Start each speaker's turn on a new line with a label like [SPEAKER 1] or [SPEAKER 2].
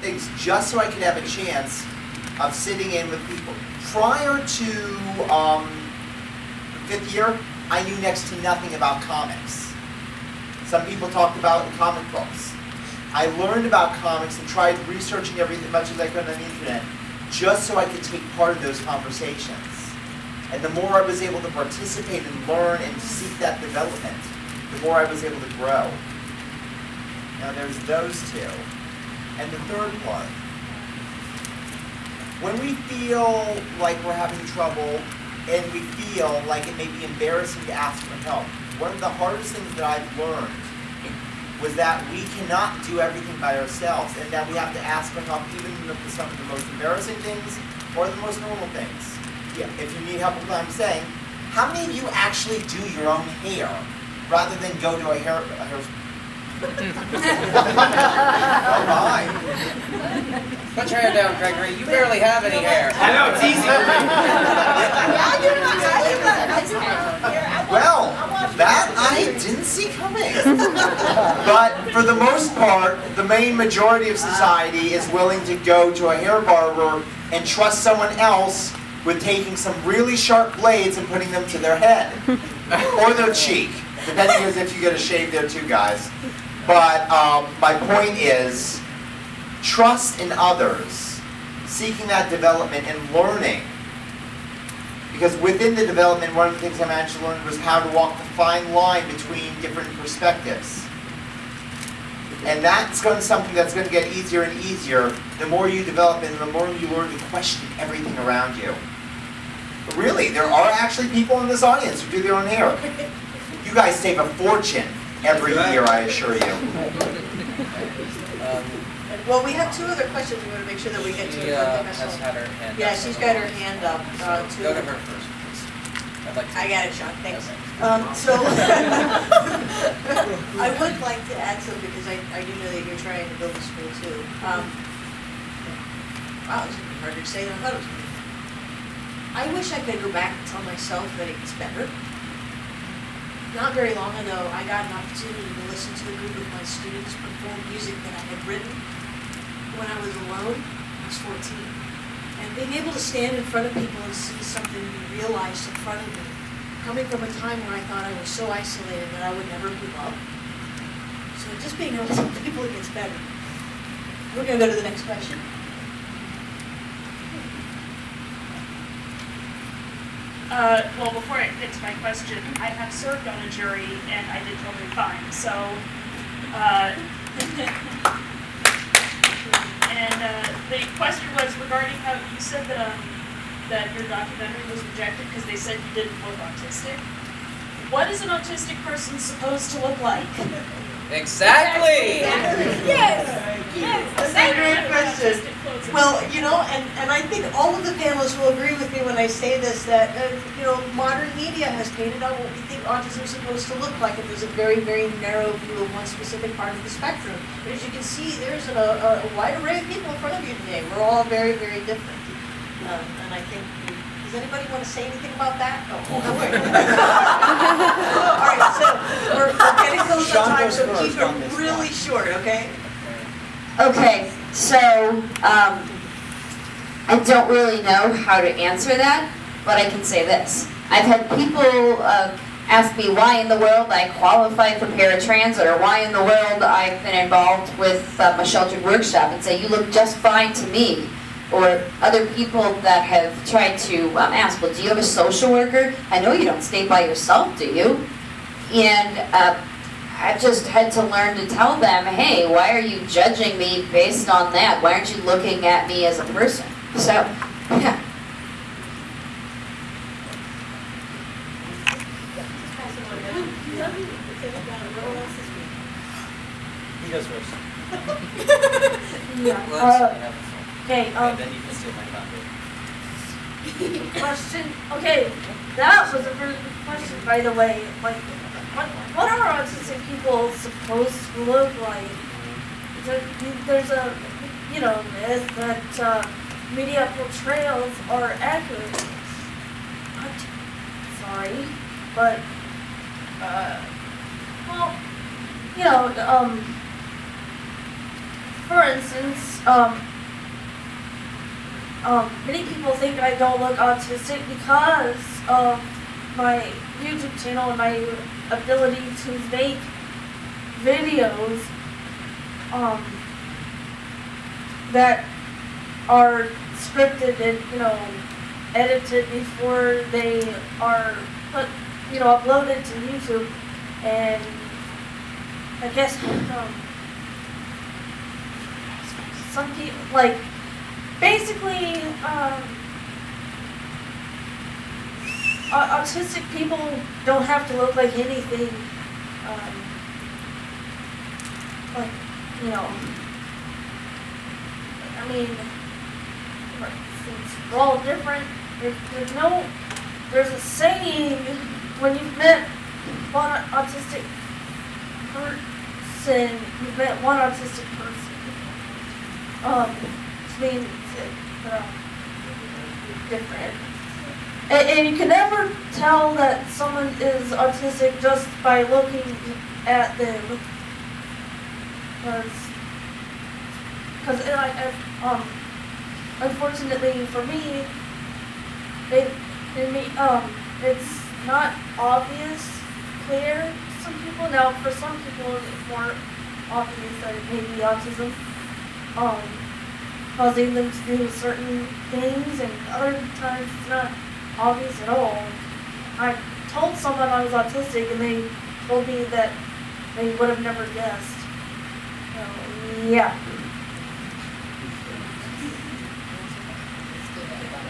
[SPEAKER 1] things just so I could have a chance of sitting in with people. Prior to the 5th year, I knew next to nothing about comics. Some people talked about comic books. I learned about comics and tried researching everything as much as I could on the internet, just so I could take part in those conversations. And the more I was able to participate and learn and seek that development, the more I was able to grow. Now there's those two. And the third part. When we feel like we're having trouble and we feel like it may be embarrassing to ask for help, one of the hardest things that I've learned was that we cannot do everything by ourselves, and that we have to ask for help even for some of the most embarrassing things or the most normal things. Yeah, if you need help with what I'm saying, how many of you actually do your own hair rather than go to a hair oh my.
[SPEAKER 2] Put your hair down, Gregory. You barely have any hair.
[SPEAKER 3] I know, it's easy for me.
[SPEAKER 1] Well, that I didn't see coming. But for the most part, the main majority of society is willing to go to a hair barber and trust someone else with taking some really sharp blades and putting them to their head. Or their cheek, depending as if you get a shave there too, guys. But my point is, trust in others, seeking that development and learning. Because within the development, one of the things I managed to learn was how to walk the fine line between different perspectives. And that's something that's going to get easier and easier the more you develop and the more you learn to question everything around you. But really, there are actually people in this audience who do their own hair. You guys save a fortune every year, I assure you.
[SPEAKER 4] Well, we have 2 other questions we want to make sure that we get to.
[SPEAKER 2] Has had her hand up.
[SPEAKER 4] Yeah, she's got her hand up.
[SPEAKER 2] Go to her first, please. I'd like to.
[SPEAKER 4] I got it, Sean. Thanks.
[SPEAKER 2] Okay.
[SPEAKER 4] So, I would like to add something because I do know that you're trying to build a school too. Wow, it's going to be harder to say than I thought it was going to be. I wish I could go back and tell myself that it gets better. Not very long ago, I got an opportunity to listen to a group of my students perform music that I had written when I was alone. I was 14. And being able to stand in front of people and see something realized in front of me, coming from a time where I thought I was so isolated that I would never give up. So just being able to tell people it gets better. We're going to go to the next question.
[SPEAKER 5] Well, before I get to my question, I have served on a jury and I did totally fine. So, the question was regarding how you said that your documentary was rejected because they said you didn't look autistic. What is an autistic person supposed to look like?
[SPEAKER 2] Exactly!
[SPEAKER 4] Yes! Yes! That's a great question. Well, you know, and I think all of the panelists will agree with me when I say this, that, you know, modern media has painted out what we think autism is supposed to look like, and there's a very, very narrow view of one specific part of the spectrum. But as you can see, there's a wide array of people in front of you today. We're all very, very different. And I think, does anybody want to say anything about that? Oh, no, wait. All right, so we're getting close on time, so keep it really short, okay?
[SPEAKER 6] Okay, so I don't really know how to answer that, but I can say this. I've had people ask me why in the world I qualified for paratransit, or why in the world I've been involved with a sheltered workshop, and say, you look just fine to me. Or other people that have tried to ask, well, do you have a social worker? I know you don't stay by yourself, do you? And I've just had to learn to tell them, hey, why are you judging me based on that? Why aren't you looking at me as a person? So, yeah.
[SPEAKER 2] He goes first.
[SPEAKER 7] Yeah. Okay,
[SPEAKER 2] and then you can steal my thunder.
[SPEAKER 7] question. Okay, that was a really good question, by the way. Like, what are autistic people supposed to look like? There's a, you know, myth that media portrayals are accurate. What? Sorry, but well, you know, for instance, many people think I don't look autistic because of my YouTube channel and my ability to make videos that are scripted and, edited before they are put, uploaded to YouTube. And I guess some people, like, basically, autistic people don't have to look like anything, like, I mean, since we're all different, there's a saying, when you've met one autistic person, you've met one autistic person, which means that, different. And you can never tell that someone is autistic just by looking at them, because unfortunately for me, it's not obvious, clear to some people. Now, for some people, it's more obvious that it may be autism, causing them to do certain things, and other times it's not obvious at all. I told someone I was autistic, and they told me that they would have never guessed. So, yeah.